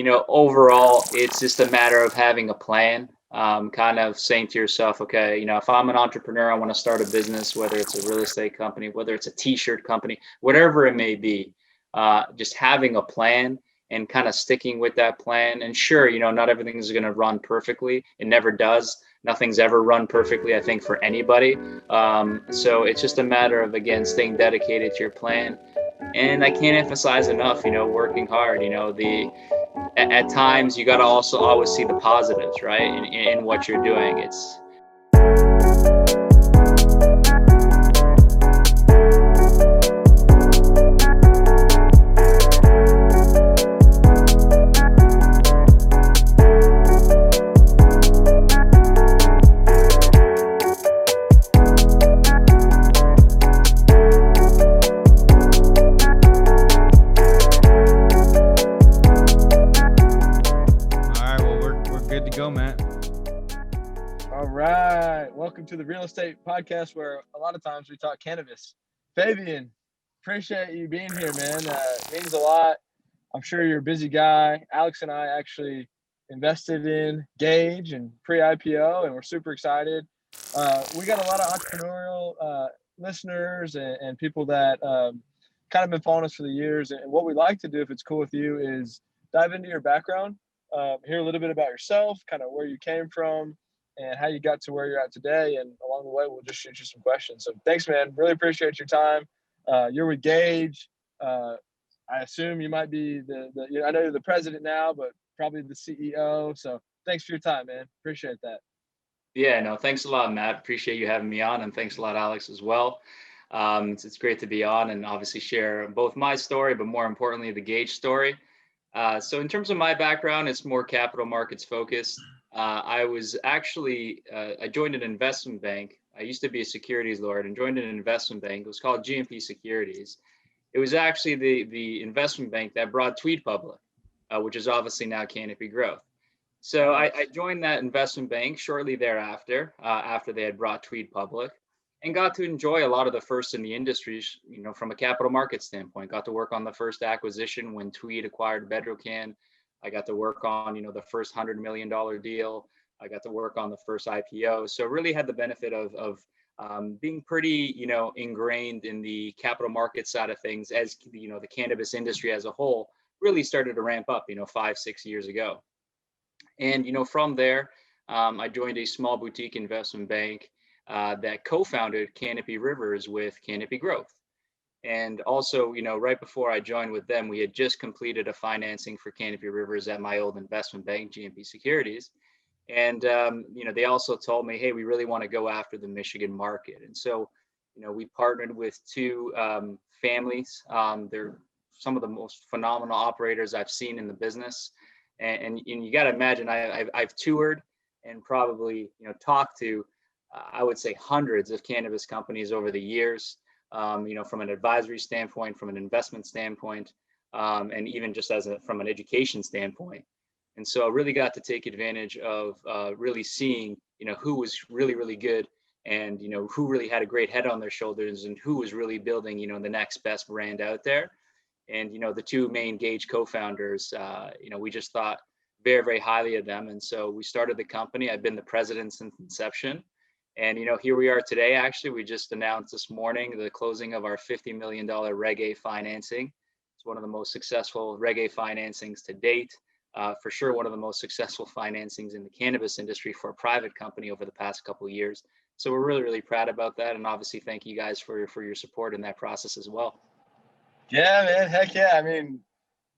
overall, it's just a matter of having a plan, kind of saying to yourself, okay, if I'm an entrepreneur, I want to start a business, whether it's a real estate company, whether it's a t-shirt company, whatever it may be, just having a plan and kind of sticking with that plan. And sure, not everything is going to run perfectly. It never does. Nothing's ever run perfectly, I think, for anybody. So it's just a matter of, again, staying dedicated to your plan. And I can't emphasize enough, working hard. At times you got to also always see the positives, right, in what you're doing. It's welcome to the Real Estate Podcast, where a lot of times we talk cannabis. Fabian, appreciate you being here, man. It means a lot. I'm sure you're a busy guy. Alex and I actually invested in Gage and pre-IPO, and we're super excited. We got a lot of entrepreneurial listeners and people that kind of been following us for the years. And what we like to do, if it's cool with you, is dive into your background, hear a little bit about yourself, kind of where you came from, and how you got to where you're at today. And along the way, we'll just shoot you some questions. So thanks, man. Really appreciate your time. You're with Gage. I assume you might be I know you're the president now, but probably the CEO. So thanks for your time, man. Appreciate that. Yeah, no, thanks a lot, Matt. Appreciate you having me on. And thanks a lot, Alex, as well. It's great to be on and obviously share both my story, but more importantly, the Gage story. So in terms of my background, it's more capital markets focused. I was actually, I joined an investment bank. I used to be a securities lawyer and joined an investment bank. It was called GMP Securities. It was actually the investment bank that brought Tweed public, which is obviously now Canopy Growth. So I joined that investment bank shortly thereafter, after they had brought Tweed public, and got to enjoy a lot of the first in the industry, from a capital market standpoint. Got to work on the first acquisition when Tweed acquired Bedrocan. I got to work on, the first $100 million deal. I got to work on the first IPO. So really had the benefit of being pretty, ingrained in the capital market side of things as, the cannabis industry as a whole really started to ramp up, 5-6 years ago. And, from there, I joined a small boutique investment bank that co-founded Canopy Rivers with Canopy Growth. And also, right before I joined with them, we had just completed a financing for Canopy Rivers at my old investment bank, GMP Securities. And, they also told me, hey, we really want to go after the Michigan market. And so, we partnered with two families. They're some of the most phenomenal operators I've seen in the business. And you got to imagine, I've toured and probably, talked to, I would say, hundreds of cannabis companies over the years. From an advisory standpoint, from an investment standpoint, and even just from an education standpoint. And so I really got to take advantage of really seeing, who was really, really good and, who really had a great head on their shoulders and who was really building, the next best brand out there. And, the two main Gage co-founders, we just thought very, very highly of them. And so we started the company. I've been the president since inception. And, here we are today. Actually, we just announced this morning the closing of our $50 million Reg A financing. It's one of the most successful Reg A financings to date. For sure, one of the most successful financings in the cannabis industry for a private company over the past couple of years. So we're really, really proud about that. And obviously, thank you guys for your support in that process as well. Yeah, man. Heck yeah. I mean,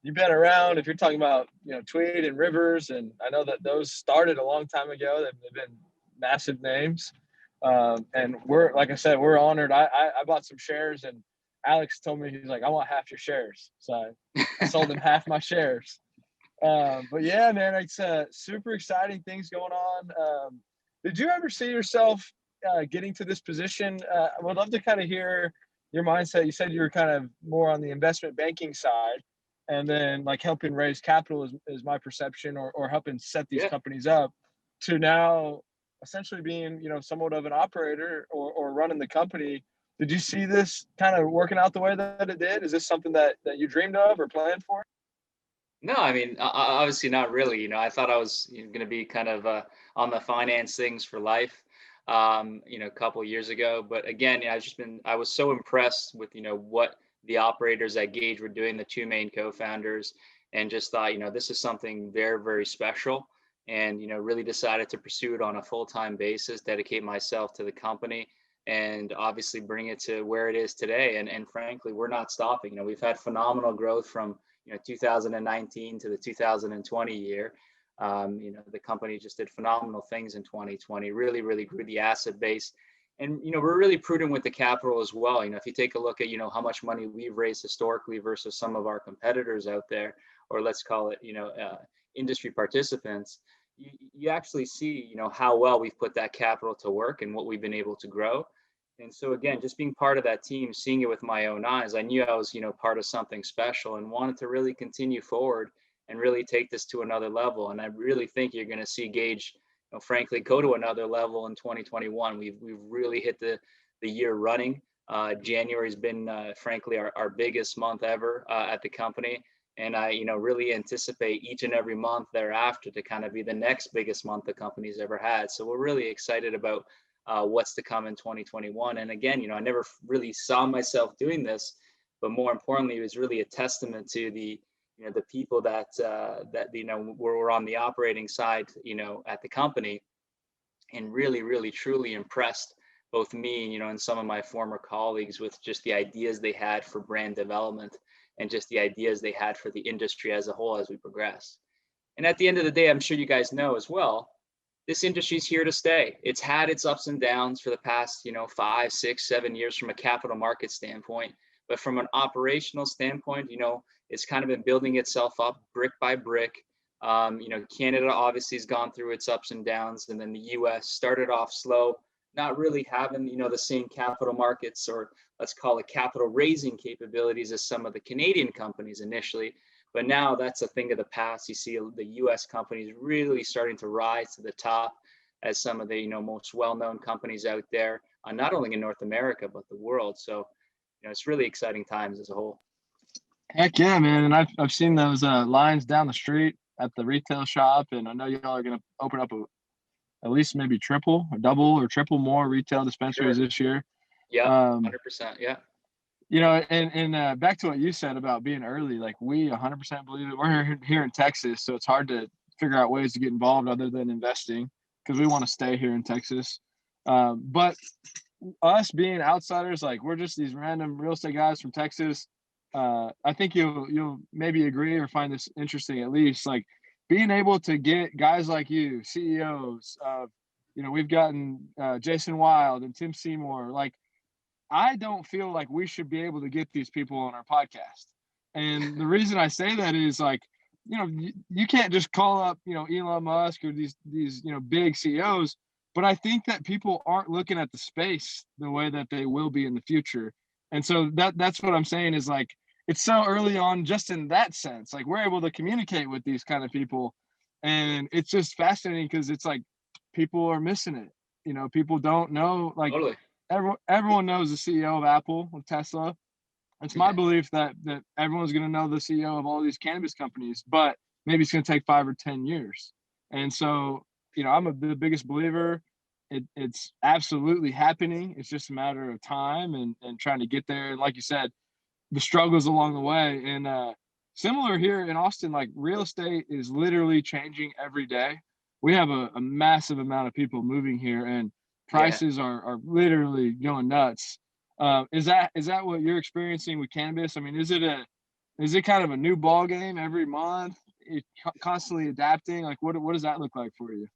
you've been around. If you're talking about, Tweed and Rivers, and I know that those started a long time ago. They've been massive names. And we're, like I said, we're honored. I bought some shares, and Alex told me, he's like, I want half your shares. So I sold him half my shares. But yeah, man, it's super exciting things going on. Did you ever see yourself getting to this position? I would love to kind of hear your mindset. You said you were kind of more on the investment banking side, and then like helping raise capital is my perception, or helping set these companies up, to now essentially being, somewhat of an operator or running the company. Did you see this kind of working out the way that it did? Is this something that you dreamed of or planned for? No, I mean, obviously not really. I thought I was going to be kind of on the finance things for life, a couple of years ago. But again, I was so impressed with, what the operators at Gage were doing, the two main co-founders, and just thought, this is something very, very special. And, really decided to pursue it on a full-time basis, dedicate myself to the company, and obviously bring it to where it is today. And frankly, we're not stopping. We've had phenomenal growth from 2019 to the 2020 year. The company just did phenomenal things in 2020, really, really grew the asset base. And, we're really prudent with the capital as well. If you take a look at, how much money we've raised historically versus some of our competitors out there, or let's call it, industry participants, you actually see, how well we've put that capital to work and what we've been able to grow. And so again, just being part of that team, seeing it with my own eyes, I knew I was, part of something special and wanted to really continue forward and really take this to another level. And I really think you're going to see Gage, frankly, go to another level in 2021. We've really hit the year running. January's been, frankly, our biggest month ever at the company. And I, really anticipate each and every month thereafter to kind of be the next biggest month the company's ever had. So we're really excited about what's to come in 2021. And again, I never really saw myself doing this, but more importantly, it was really a testament to the people that were on the operating side, at the company, and really, really, truly impressed both me, and some of my former colleagues with just the ideas they had for brand development and just the ideas they had for the industry as a whole as we progress. And at the end of the day, I'm sure you guys know as well, this industry is here to stay. It's had its ups and downs for the past, 5, 6, 7 years from a capital market standpoint. But from an operational standpoint, it's kind of been building itself up brick by brick. Canada obviously has gone through its ups and downs, and then the US started off slow, not really having, the same capital markets, or let's call it capital raising capabilities, as some of the Canadian companies initially. But now that's a thing of the past. You see the US companies really starting to rise to the top as some of the, most well-known companies out there, not only in North America, but the world. So, it's really exciting times as a whole. Heck yeah, man. And I've seen those lines down the street at the retail shop. And I know y'all are going to open up at least maybe triple or double or triple more retail dispensaries this year. Yeah, 100%. Yeah. And back to what you said about being early, like we 100% believe it. We're here in Texas, so it's hard to figure out ways to get involved other than investing, because we want to stay here in Texas. But us being outsiders, like we're just these random real estate guys from Texas. I think you'll maybe agree or find this interesting, at least, like being able to get guys like you, CEOs of, we've gotten Jason Wild and Tim Seymour. Like, I don't feel like we should be able to get these people on our podcast. And the reason I say that is, like, you can't just call up, Elon Musk or these, big CEOs, but I think that people aren't looking at the space the way that they will be in the future. And so that's what I'm saying is, like, it's so early on just in that sense. Like, we're able to communicate with these kind of people. And it's just fascinating because it's like people are missing it. People don't know, like, Totally. Everyone knows the CEO of Apple, of Tesla. It's my belief that everyone's going to know the CEO of all these cannabis companies, but maybe it's going to take 5 or 10 years. And so, I'm the biggest believer. It's absolutely happening. It's just a matter of time and trying to get there. And like you said, the struggles along the way. And similar here in Austin, like, real estate is literally changing every day. We have a massive amount of people moving here, and prices are literally going nuts. Is that what you're experiencing with cannabis? I mean, is it kind of a new ball game every month? Constantly adapting? Like, what does that look like for you?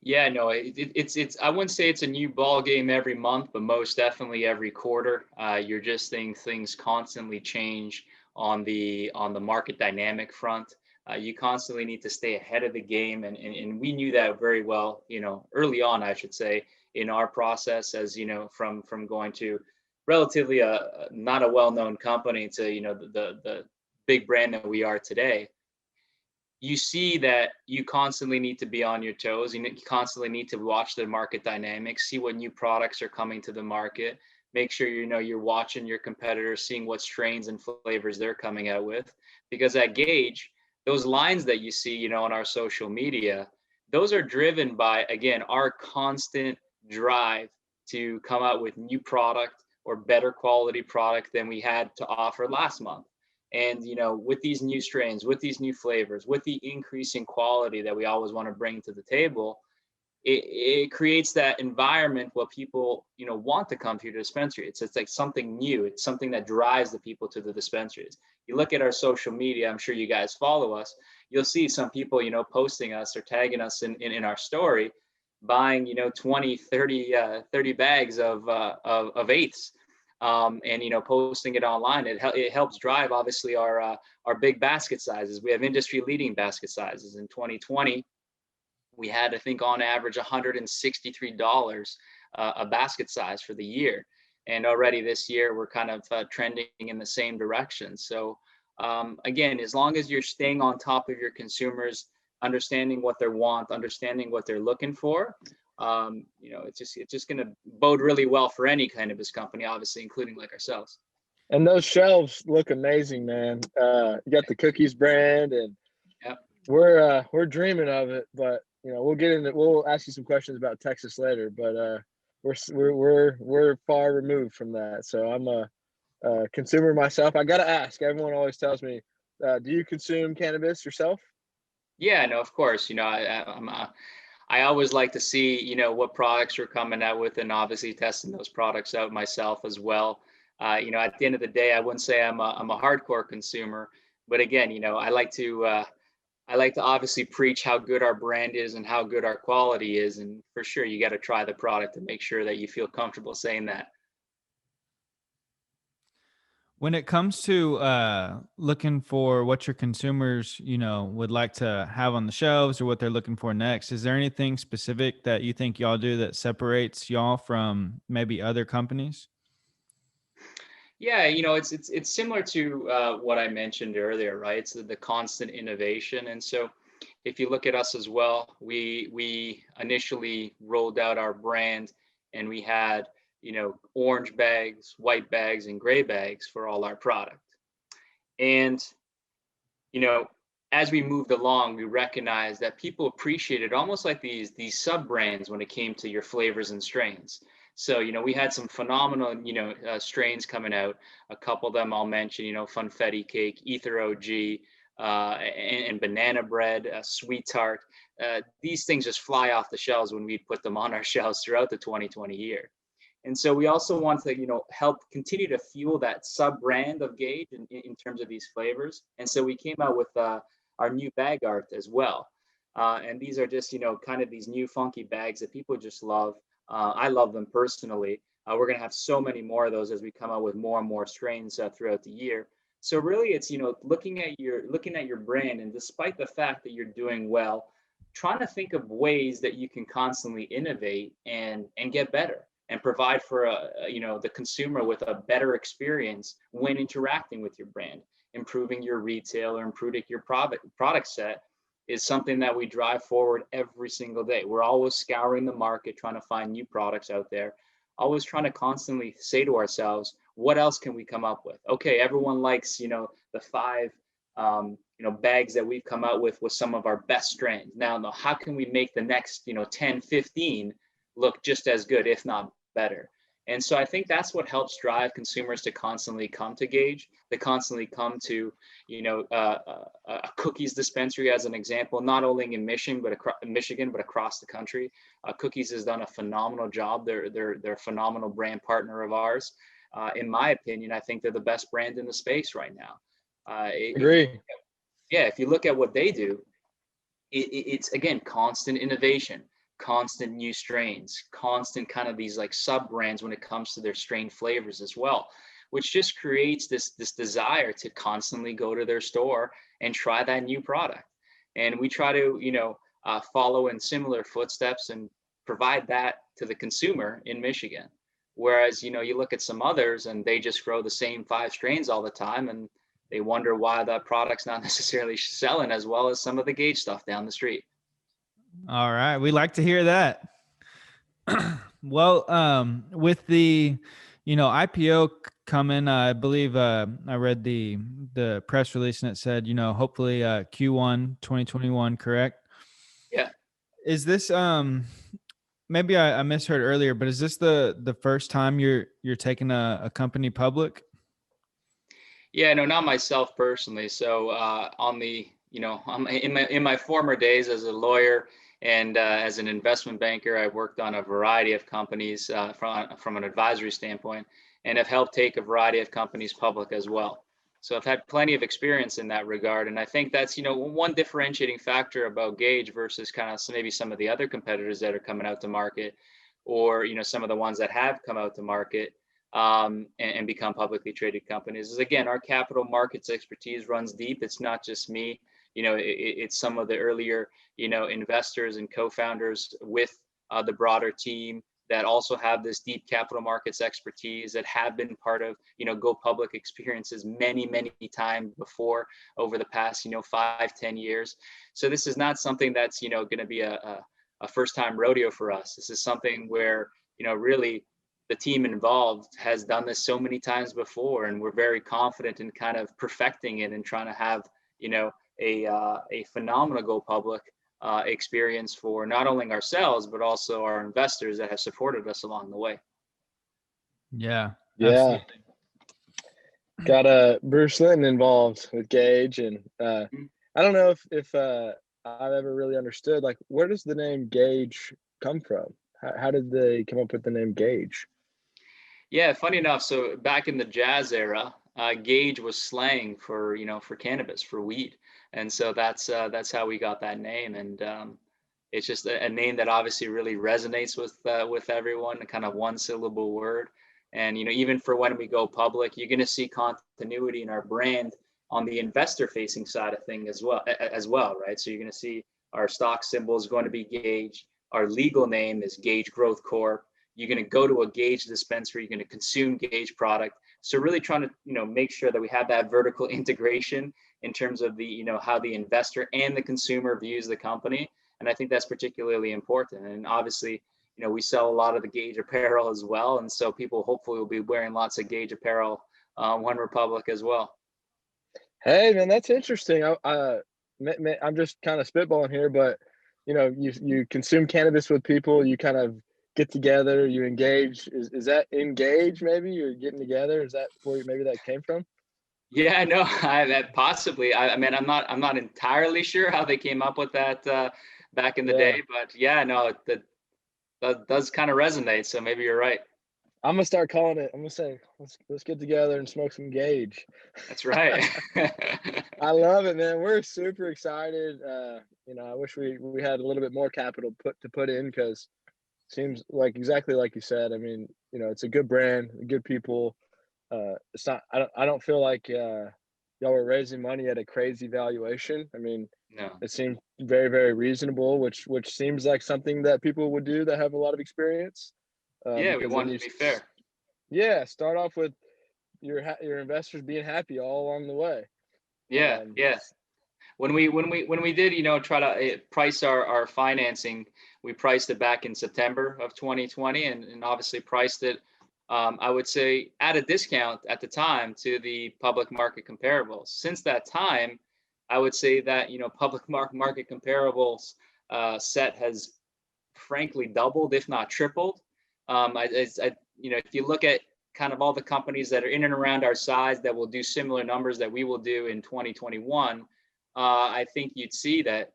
Yeah, no, it's I wouldn't say it's a new ball game every month, but most definitely every quarter. You're just seeing things constantly change on the market dynamic front. You constantly need to stay ahead of the game, and we knew that very well, early on, I should say, in our process, as from going to relatively not a well-known company to the big brand that we are today. You see that you constantly need to be on your toes. You constantly need to watch the market dynamics, see what new products are coming to the market, Make sure, you're watching your competitors, seeing what strains and flavors they're coming out with. Because at Gage, those lines that you see, on our social media, those are driven by, again, our constant drive to come out with new product or better quality product than we had to offer last month. And, with these new strains, with these new flavors, with the increasing quality that we always want to bring to the table, it creates that environment where people, want to come to your dispensary. It's like something new. It's something that drives the people to the dispensaries. You look at our social media, I'm sure you guys follow us. You'll see some people, posting us or tagging us in our story, buying, 20, 30 bags of eighths, and, posting it online. It helps drive, obviously, our big basket sizes. We have industry leading basket sizes. In 2020, we had, I think, on average $163 a basket size for the year. And already this year, we're kind of trending in the same direction. So again, as long as you're staying on top of your consumers, understanding what they want, understanding what they're looking for, it's just going to bode really well for any cannabis company, obviously, including like ourselves. And those shelves look amazing, man. You got the Cookies brand, and yep. We're dreaming of it, but we'll ask you some questions about Texas later, but we're far removed from that. So I'm a consumer myself. I gotta ask, everyone always tells me, do you consume cannabis yourself? Yeah, no, of course. I always like to see, what products we're coming out with, and obviously testing those products out myself as well. At the end of the day, I wouldn't say I'm a hardcore consumer, but again, I like to obviously preach how good our brand is and how good our quality is. And for sure, you got to try the product to make sure that you feel comfortable saying that. When it comes to looking for what your consumers, would like to have on the shelves or what they're looking for next, is there anything specific that you think y'all do that separates y'all from maybe other companies? Yeah, it's similar to what I mentioned earlier, right? It's the constant innovation. And so if you look at us as well, we initially rolled out our brand, and we had, orange bags, white bags, and gray bags for all our product. And, as we moved along, we recognized that people appreciated almost like these sub brands when it came to your flavors and strains. So, we had some phenomenal, strains coming out. A couple of them I'll mention, Funfetti Cake, Ether OG, and Banana Bread, Sweet Tart. These things just fly off the shelves when we put them on our shelves throughout the 2020 year. And so we also want to, help continue to fuel that sub brand of Gage in terms of these flavors. And so we came out with our new bag art as well. And these are just, kind of these new funky bags that people just love. I love them personally. We're going to have so many more of those as we come out with more and more strains throughout the year. So really, it's looking at your brand, and despite the fact that you're doing well, trying to think of ways that you can constantly innovate and get better, and provide for the consumer with a better experience when interacting with your brand. Improving your retail or improving your product set is something that we drive forward every single day. We're always scouring the market, trying to find new products out there, always trying to constantly say to ourselves, what else can we come up with? Okay, everyone likes, the 5, bags that we've come out with some of our best strains. Now, how can we make the next, 10, 15 look just as good, if not better? And so I think that's what helps drive consumers to constantly come to Gage, to constantly come to, a Cookies dispensary, as an example, not only in Michigan, but across the country. Cookies has done a phenomenal job. They're a phenomenal brand partner of ours. In my opinion, I think they're the best brand in the space right now. Agree. If you look at what they do, it's again, constant innovation, constant new strains, constant kind of these like sub brands when it comes to their strain flavors as well, which just creates this desire to constantly go to their store and try that new product. And we try to follow in similar footsteps and provide that to the consumer in Michigan. Whereas you look at some others and they just grow the same 5 strains all the time, and they wonder why that product's not necessarily selling as well as some of the Gage stuff down the street. All right. We like to hear that. Well, with the, IPO coming, I believe, I read the press release and it said, hopefully Q1 2021, correct? Yeah. Is this, maybe I misheard earlier, but is this the first time you're taking a company public? Yeah, no, not myself personally. So on the, in my former days as a lawyer and as an investment banker, I worked on a variety of companies from an advisory standpoint, and have helped take a variety of companies public as well. So I've had plenty of experience in that regard, and I think that's one differentiating factor about Gage versus kind of maybe some of the other competitors that are coming out to market, or some of the ones that have come out to market and become publicly traded companies. Is again, our capital markets expertise runs deep. It's not just me. It's some of the earlier investors and co-founders with the broader team that also have this deep capital markets expertise, that have been part of go public experiences many times before over the past 5-10 years. So this is not something that's going to be a first time rodeo for us. This is something where really the team involved has done this so many times before, and we're very confident in kind of perfecting it and trying to have a phenomenal go public experience for not only ourselves but also our investors that have supported us along the way. Yeah, absolutely. Got Bruce Linton involved with Gage, and I don't know if I've ever really understood, like, where does the name Gage come from? How did they come up with the name Gage? Yeah, funny enough, so back in the jazz era, Gage was slang for for cannabis, for weed, and so that's how we got that name. And it's just a name that obviously really resonates with everyone, a kind of one syllable word. And even for when we go public, you're going to see continuity in our brand on the investor facing side of things as well, right? So you're going to see our stock symbol is going to be Gage. Our legal name is Gage Growth Corp. You're going to go to a Gage dispensary, you're going to consume Gage product. So really trying to make sure that we have that vertical integration in terms of the how the investor and the consumer views the company. And I think that's particularly important. And obviously we sell a lot of the Gage apparel as well, and so people hopefully will be wearing lots of Gage apparel when we're public as well. Hey man, that's interesting. I'm just kind of spitballing here, but you consume cannabis with people, you kind of get together, you engage. Is that engage? Maybe you're getting together. Is that where maybe that came from? Yeah, no, that possibly. I mean, I'm not entirely sure how they came up with that back in the day, but yeah, no, that does kind of resonate. So maybe you're right. I'm gonna start calling it. I'm gonna say let's get together and smoke some Gage. That's right. I love it, man. We're super excited. I wish we had a little bit more capital to put in, because seems like exactly like you said. I mean, it's a good brand, good people. It's not. I don't feel like y'all were raising money at a crazy valuation. I mean, no. It seemed very, very reasonable, which seems like something that people would do that have a lot of experience. Yeah, we want to be fair. Yeah, start off with your investors being happy all along the way. Yeah, yeah. When we did try to price our financing, we priced it back in September of 2020, and obviously priced it I would say at a discount at the time to the public market comparables. Since that time, I would say that public market comparables set has frankly doubled, if not tripled. If you look at kind of all the companies that are in and around our size that will do similar numbers that we will do in 2021, I think you'd see that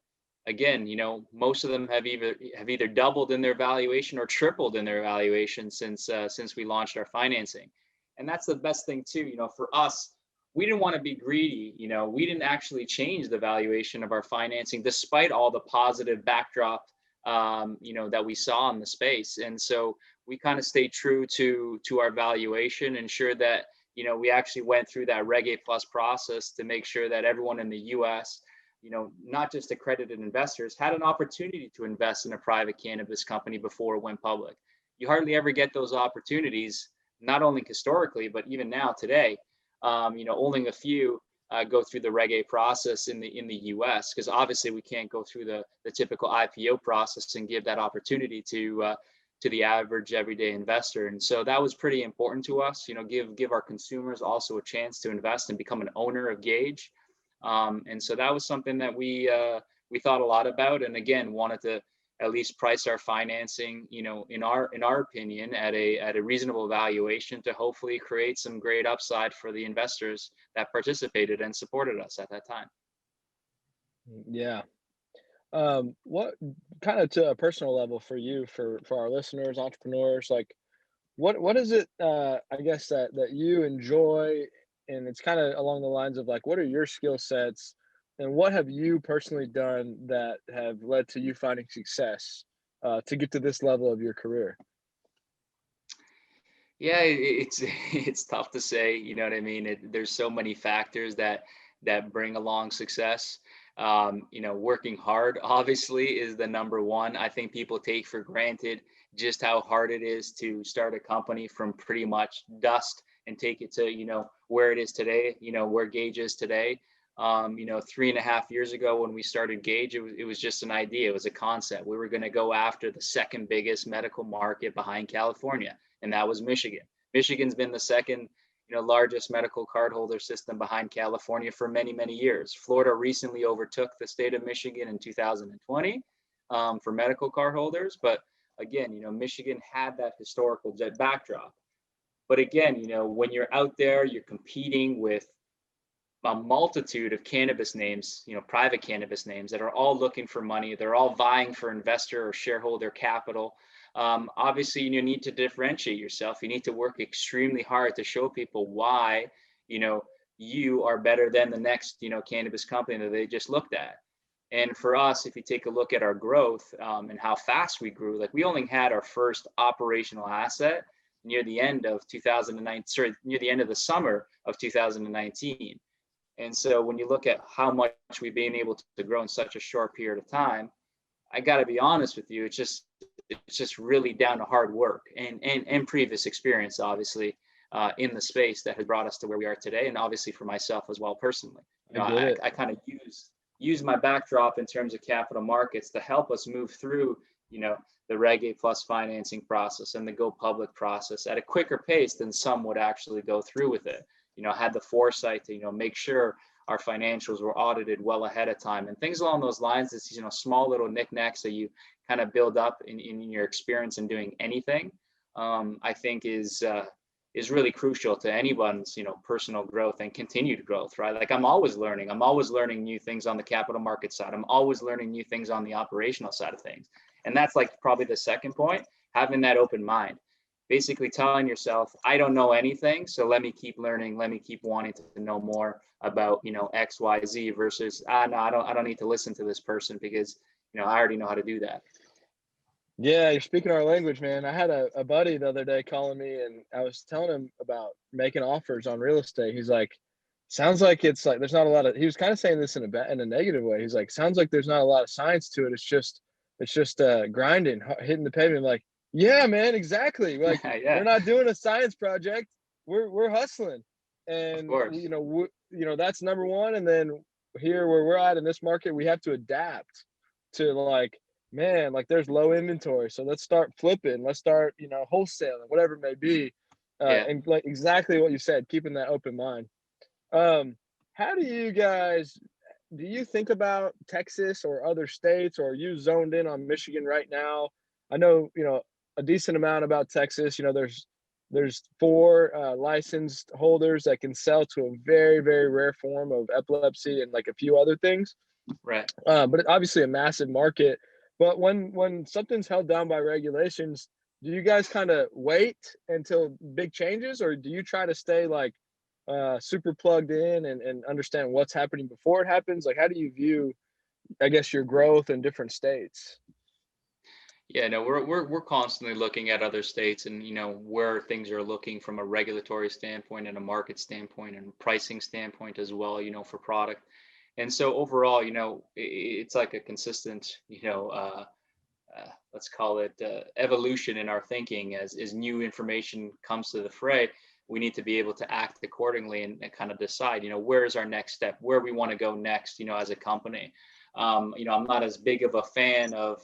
again, most of them have either doubled in their valuation or tripled in their valuation since we launched our financing. And that's the best thing too. For us, we didn't want to be greedy. We didn't actually change the valuation of our financing despite all the positive backdrop that we saw in the space. And so we kind of stayed true to our valuation, ensure that we actually went through that Reg A plus process to make sure that everyone in the US, not just accredited investors, had an opportunity to invest in a private cannabis company before it went public. You hardly ever get those opportunities, not only historically, but even now today. Only a few go through the Reg A process in the US, because obviously we can't go through the typical IPO process and give that opportunity to to the average everyday investor. And so that was pretty important to us, give our consumers also a chance to invest and become an owner of Gage. And so that was something that we thought a lot about, and again, wanted to at least price our financing, in our opinion, at a reasonable valuation to hopefully create some great upside for the investors that participated and supported us at that time. Yeah. What kind of, to a personal level for you, for our listeners, entrepreneurs, like what is it, I guess that you enjoy, and it's kind of along the lines of like, what are your skill sets and what have you personally done that have led to you finding success to get to this level of your career? Yeah, it's tough to say, you know what I mean? There's so many factors that bring along success. Working hard obviously is the number one. I think people take for granted just how hard it is to start a company from pretty much dust and take it to, where it is today, where Gage is today. 3.5 years ago when we started Gage, it was just an idea. It was a concept. We were going to go after the second biggest medical market behind California, and that was Michigan. Michigan's been the second largest medical cardholder system behind California for many, many years. Florida recently overtook the state of Michigan in 2020 for medical cardholders. But again, Michigan had that historical backdrop. But again, when you're out there, you're competing with a multitude of cannabis names, private cannabis names that are all looking for money. They're all vying for investor or shareholder capital. Obviously, you need to differentiate yourself. You need to work extremely hard to show people why, you are better than the next, cannabis company that they just looked at. And for us, if you take a look at our growth and how fast we grew, like we only had our first operational asset near the end of 2009, near the end of the summer of 2019. And so when you look at how much we've been able to grow in such a short period of time, I got to be honest with you, it's just really down to hard work and previous experience, obviously, in the space that has brought us to where we are today. And obviously for myself as well, personally, I kind of use my backdrop in terms of capital markets to help us move through, the Reg A plus financing process and the go public process at a quicker pace than some would actually go through with it. Had the foresight to, make sure our financials were audited well ahead of time and things along those lines. It's, small little knickknacks that you kind of build up in your experience in doing anything, I think is really crucial to anyone's, personal growth and continued growth, right? Like I'm always learning new things on the capital market side. I'm always learning new things on the operational side of things. And that's like probably the second point, having that open mind. Basically telling yourself, I don't know anything, so let me keep learning. Let me keep wanting to know more about, X, Y, Z versus, no, I don't need to listen to this person because, I already know how to do that. Yeah, you're speaking our language, man. I had a buddy the other day calling me, and I was telling him about making offers on real estate. He's like, sounds like it's like there's not a lot of. He was kind of saying this in a negative way. He's like, sounds like there's not a lot of science to it. It's just grinding, hitting the pavement. Like, yeah, man, exactly. Like Yeah. we're not doing a science project. We're hustling, and that's number one. And then here where we're at in this market, we have to adapt to like, man, like there's low inventory, so let's start flipping. Let's start, wholesaling, whatever it may be. And like exactly what you said, keeping that open mind. How do you think about Texas or other states, or are you zoned in on Michigan right now? I know, a decent amount about Texas. There's 4 licensed holders that can sell to a very, very rare form of epilepsy and like a few other things. Right. But obviously a massive market. But when something's held down by regulations, do you guys kind of wait until big changes, or do you try to stay like super plugged in and understand what's happening before it happens? Like, how do you view, I guess, your growth in different states? Yeah, no, we're constantly looking at other states and where things are looking from a regulatory standpoint and a market standpoint and pricing standpoint as well, for product. And so overall, it's like a consistent, let's call it evolution in our thinking as new information comes to the fray. We need to be able to act accordingly and kind of decide, where is our next step, where we want to go next, as a company. I'm not as big of a fan of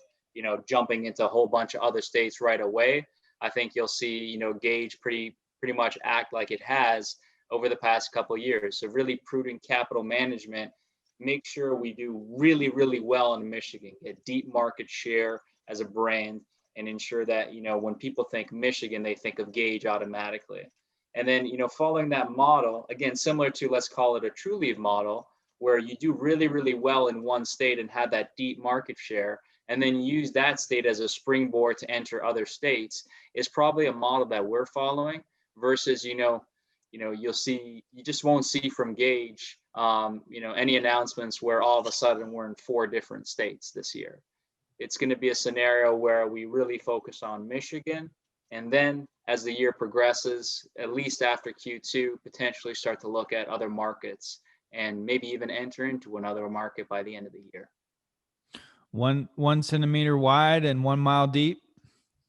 jumping into a whole bunch of other states right away. I think you'll see, Gage pretty much act like it has over the past couple of years. So really prudent capital management, make sure we do really, really well in Michigan, get deep market share as a brand, and ensure that, when people think Michigan, they think of Gage automatically. And then, following that model, again, similar to, let's call it a True Leave model, where you do really, really well in one state and have that deep market share, and then use that state as a springboard to enter other states, is probably a model that we're following versus, you just won't see from Gage, any announcements where all of a sudden we're in 4 different states this year. It's going to be a scenario where we really focus on Michigan, and then as the year progresses, at least after Q2, potentially start to look at other markets and maybe even enter into another market by the end of the year. 1 centimeter wide and 1 mile deep.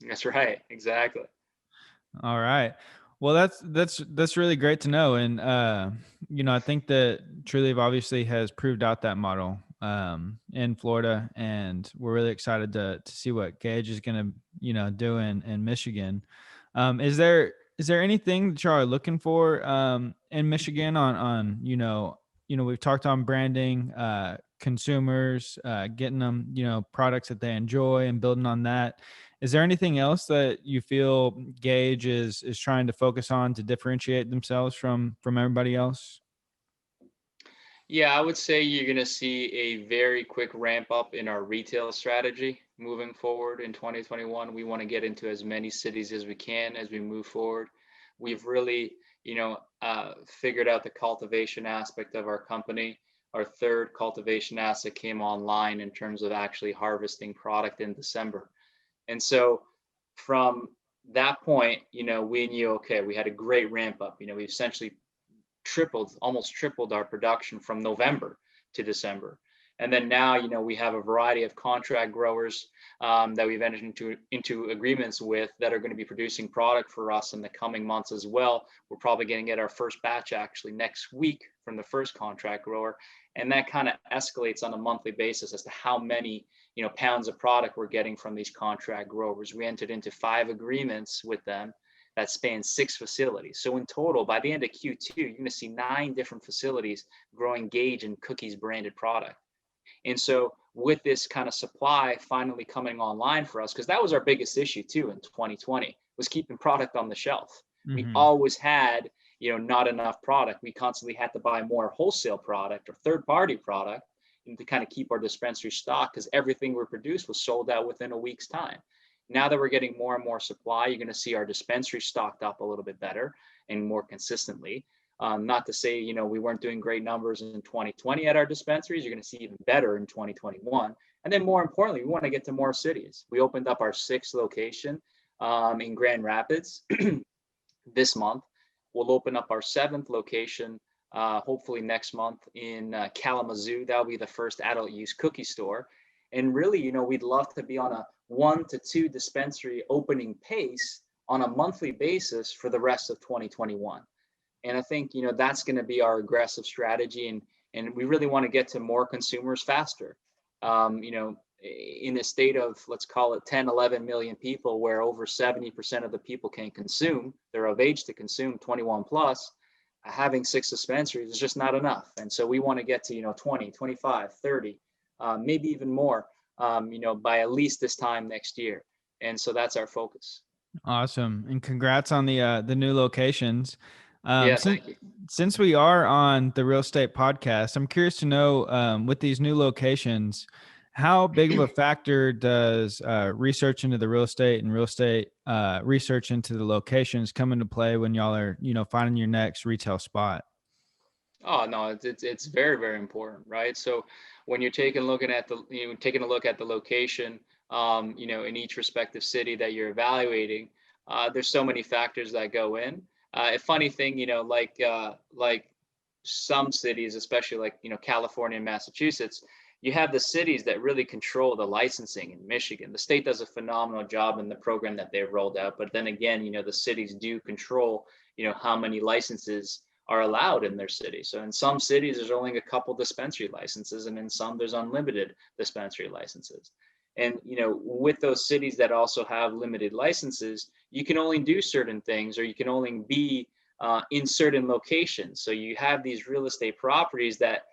That's right. Exactly. All right. Well, that's really great to know. And, I think that True Leave obviously has proved out that model in Florida, and we're really excited to see what Gage is going to, do in Michigan. Is there anything that y'all are looking for in Michigan on we've talked on branding, consumers, getting them, products that they enjoy and building on that. Is there anything else that you feel Gage is trying to focus on to differentiate themselves from everybody else? Yeah, I would say you're going to see a very quick ramp up in our retail strategy moving forward in 2021. We want to get into as many cities as we can as we move forward. We've really, figured out the cultivation aspect of our company. Our 3rd cultivation asset came online in terms of actually harvesting product in December. And so from that point, we knew, okay, we had a great ramp up. We essentially almost tripled our production from November to December. And then now, we have a variety of contract growers that we've entered into agreements with that are going to be producing product for us in the coming months as well. We're probably going to get our first batch actually next week from the first contract grower. And that kind of escalates on a monthly basis as to how many, pounds of product we're getting from these contract growers. We entered into 5 agreements with them that span 6 facilities. So in total, by the end of Q2, you're going to see 9 different facilities growing Gage and Cookies branded product. And so with this kind of supply finally coming online for us, because that was our biggest issue too in 2020, was keeping product on the shelf. Mm-hmm. We always had, not enough product. We constantly had to buy more wholesale product or third-party product to kind of keep our dispensary stocked, because everything we produced was sold out within a week's time. Now that we're getting more and more supply, you're going to see our dispensary stocked up a little bit better and more consistently. Not to say, we weren't doing great numbers in 2020 at our dispensaries. You're going to see even better in 2021. And then more importantly, we want to get to more cities. We opened up our 6th location in Grand Rapids this month. We'll open up our 7th location hopefully next month in Kalamazoo. That'll be the first adult use cookie store. And really, we'd love to be on a 1 to 2 dispensary opening pace on a monthly basis for the rest of 2021. And I think, that's going to be our aggressive strategy. And we really want to get to more consumers faster. In a state of, let's call it 10, 11 million people, where over 70% of the people can consume, they're of age to consume 21 plus, having 6 dispensaries is just not enough. And so we want to get to, 20, 25, 30, maybe even more, by at least this time next year. And so that's our focus. Awesome. And congrats on the new locations. Thank you. Since we are on the Real Estate podcast, I'm curious to know, with these new locations, how big of a factor does research into the real estate and real estate research into the locations come into play when y'all are, finding your next retail spot? Oh no, it's very, very important, right? So when you're taking a look at the location, in each respective city that you're evaluating, there's so many factors that go in. A funny thing, like some cities, especially like, California and Massachusetts, you have the cities that really control the licensing in Michigan. The state does a phenomenal job in the program that they've rolled out. But then again, the cities do control, how many licenses are allowed in their city. So in some cities, there's only a couple dispensary licenses, and in some, there's unlimited dispensary licenses. And, with those cities that also have limited licenses, you can only do certain things, or you can only be in certain locations. So you have these real estate properties that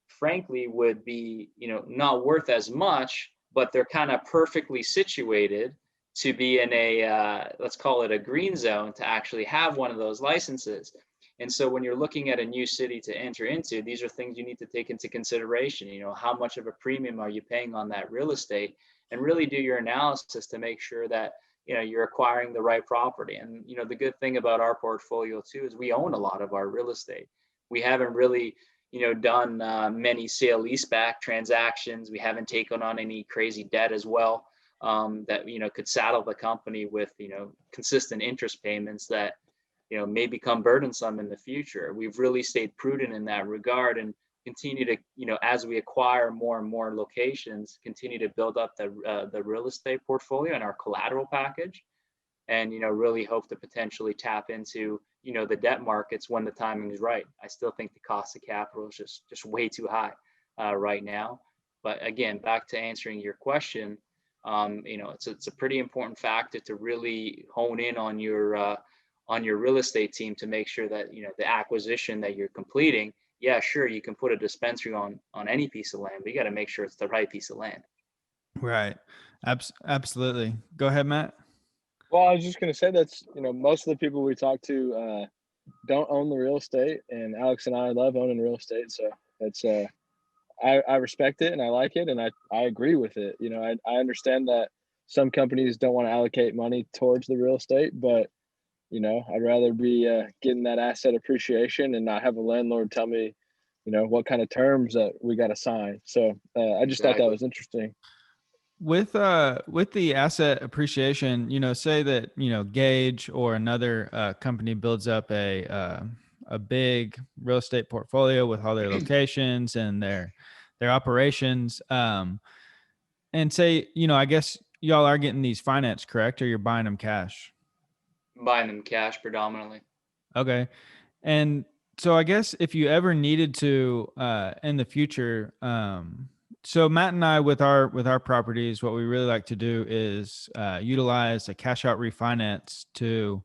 frankly would be, not worth as much, but they're kind of perfectly situated to be in a, let's call it a green zone, to actually have one of those licenses. And so when you're looking at a new city to enter into, these are things you need to take into consideration. How much of a premium are you paying on that real estate, and really do your analysis to make sure that, you're acquiring the right property. And, the good thing about our portfolio too, is we own a lot of our real estate. We haven't really, done many sale leaseback transactions. We haven't taken on any crazy debt as well, that, could saddle the company with, consistent interest payments that, may become burdensome in the future. We've really stayed prudent in that regard, and continue to, as we acquire more and more locations, continue to build up the real estate portfolio and our collateral package, and, really hope to potentially tap into, the debt markets when the timing is right. I still think the cost of capital is just way too high right now. But again, back to answering your question, it's a pretty important factor to really hone in on your real estate team, to make sure that, the acquisition that you're completing, yeah, sure, you can put a dispensary on any piece of land, but you got to make sure it's the right piece of land. Right. Absolutely. Go ahead, Matt. Well, I was just going to say that's, most of the people we talk to don't own the real estate, and Alex and I love owning real estate. So that's, I respect it and I like it, and I agree with it. I understand that some companies don't want to allocate money towards the real estate, but, I'd rather be getting that asset appreciation and not have a landlord tell me, what kind of terms that we got to sign. So I just thought that was interesting. With the asset appreciation, say that, Gage or another company builds up a big real estate portfolio with all their locations and their operations, and say, I guess y'all are getting these financed, correct? Or you're buying them cash? Buying them cash predominantly. Okay. And so I guess if you ever needed to in the future, so Matt and I, with our properties, what we really like to do is utilize a cash out refinance to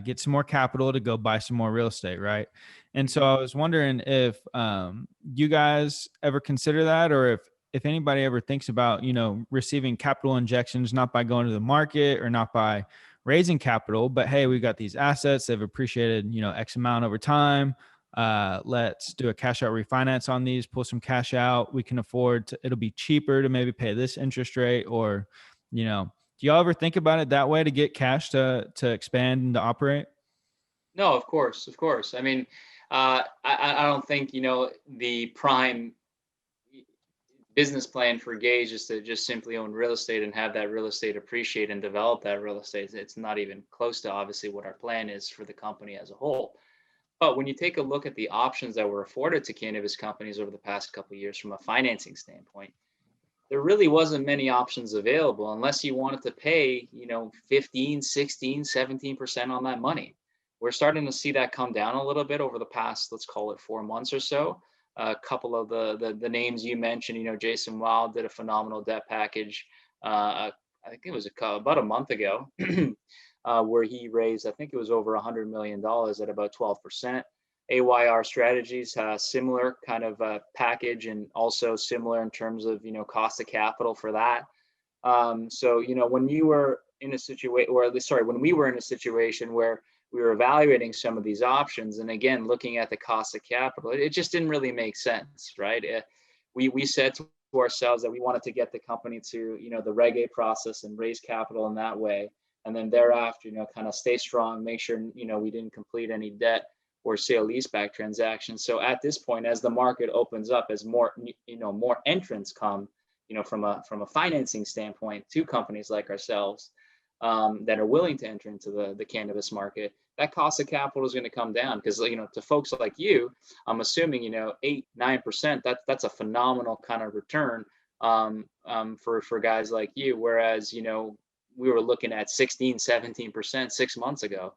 get some more capital to go buy some more real estate, right? And so I was wondering if you guys ever consider that, or if anybody ever thinks about, receiving capital injections, not by going to the market or not by raising capital, but hey, we got these assets, they've appreciated, X amount over time. Let's do a cash out refinance on these, pull some cash out. We can afford to, it'll be cheaper to maybe pay this interest rate, or, do y'all ever think about it that way, to get cash to expand and to operate? No, of course. I mean, I don't think, the prime business plan for Gage is to just simply own real estate and have that real estate appreciate and develop that real estate. It's not even close to obviously what our plan is for the company as a whole. But when you take a look at the options that were afforded to cannabis companies over the past couple of years from a financing standpoint, there really wasn't many options available unless you wanted to pay, 15, 16, 17% on that money. We're starting to see that come down a little bit over the past, let's call it 4 months or so. A couple of the names you mentioned, Jason Wild did a phenomenal debt package. I think it was about a month ago, where he raised, I think it was over $100 million at about 12%. AYR Strategies, similar kind of package, and also similar in terms of, cost of capital for that. So, when you were in a situation, or at least, sorry, when we were in a situation where we were evaluating some of these options, and again, looking at the cost of capital, it just didn't really make sense, right? We said to ourselves that we wanted to get the company to, the Reg A process and raise capital in that way. And then thereafter, kind of stay strong, make sure, we didn't complete any debt or sale leaseback transactions. So at this point, as the market opens up, as more, more entrants come, from a financing standpoint to companies like ourselves, that are willing to enter into the cannabis market, that cost of capital is going to come down, because, to folks like you, I'm assuming, 8-9%, that's a phenomenal kind of return for guys like you. Whereas, we were looking at 16, 17% 6 months ago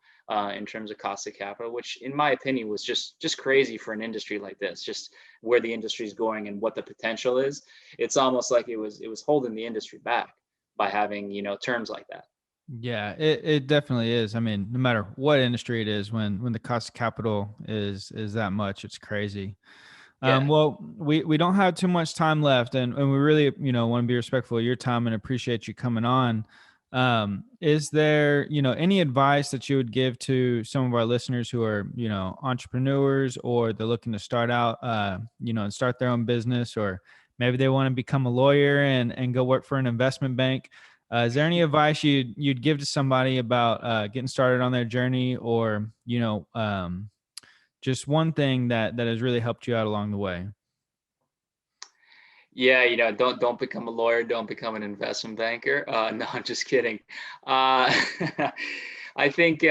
in terms of cost of capital, which in my opinion was just crazy for an industry like this, just where the industry is going and what the potential is. It's almost like it was holding the industry back by having, terms like that. Yeah, it definitely is. I mean, no matter what industry it is, when the cost of capital is that much, it's crazy. Yeah. Well, we don't have too much time left, and we really, want to be respectful of your time and appreciate you coming on. Is there, any advice that you would give to some of our listeners who are, entrepreneurs, or they're looking to start out, and start their own business, or maybe they want to become a lawyer and go work for an investment bank? Is there any advice you'd give to somebody about getting started on their journey, or just one thing that has really helped you out along the way? Yeah, don't become a lawyer, don't become an investment banker. No, I'm just kidding. Uh, I think,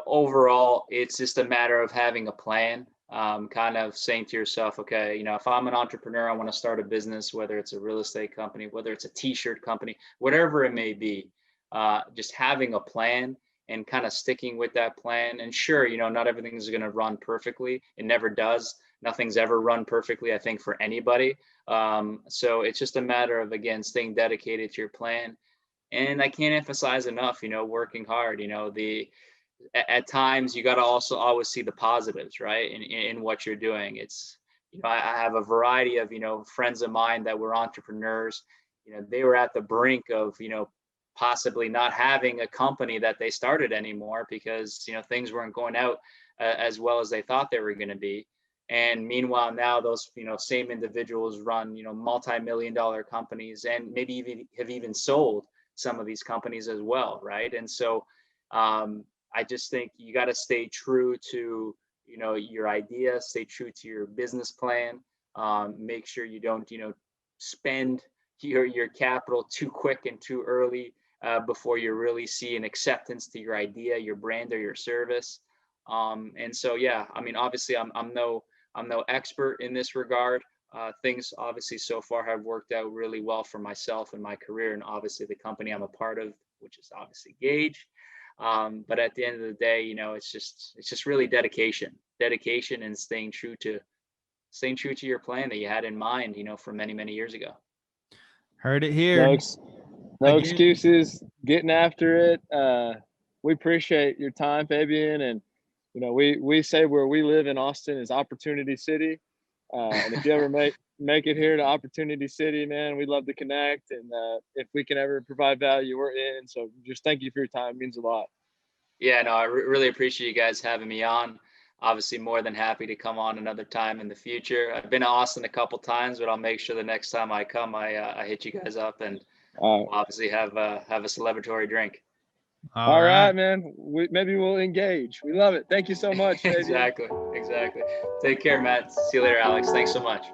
overall, it's just a matter of having a plan. Kind of saying to yourself, okay, if I'm an entrepreneur, I want to start a business, whether it's a real estate company, whether it's a t-shirt company, whatever it may be, just having a plan and kind of sticking with that plan. And sure, not everything is going to run perfectly. It never does. Nothing's ever run perfectly, I think, for anybody. So it's just a matter of, again, staying dedicated to your plan. And I can't emphasize enough, working hard. At times you got to also always see the positives, right? In what you're doing. It's, I have a variety of, friends of mine that were entrepreneurs. They were at the brink of, possibly not having a company that they started anymore because, things weren't going out as well as they thought they were going to be. And meanwhile, now those, same individuals run, multi-million-dollar companies, and maybe even have sold some of these companies as well, right? And so I just think you got to stay true to, your idea, stay true to your business plan. Make sure you don't, spend your capital too quick and too early before you really see an acceptance to your idea, your brand, or your service. And so, yeah, I mean, obviously, I'm no expert in this regard. Things obviously so far have worked out really well for myself and my career, and obviously the company I'm a part of, which is obviously Gage. But at the end of the day, it's just really dedication, and staying true to your plan that you had in mind, for many, many years ago. Heard it here. No excuses, getting after it. We appreciate your time, Fabian. And, we say where we live in Austin is Opportunity City. And if you ever make it here to Opportunity City, man, we'd love to connect. And if we can ever provide value, we're in. So just thank you for your time. It means a lot. Yeah, no, I really appreciate you guys having me on. Obviously, more than happy to come on another time in the future. I've been to Austin a couple times, but I'll make sure the next time I come, I hit you guys up, and we'll obviously have a celebratory drink. All right, man. Maybe we'll engage. We love it. Thank you so much. Exactly. Take care, Matt. See you later, Alex. Thanks so much.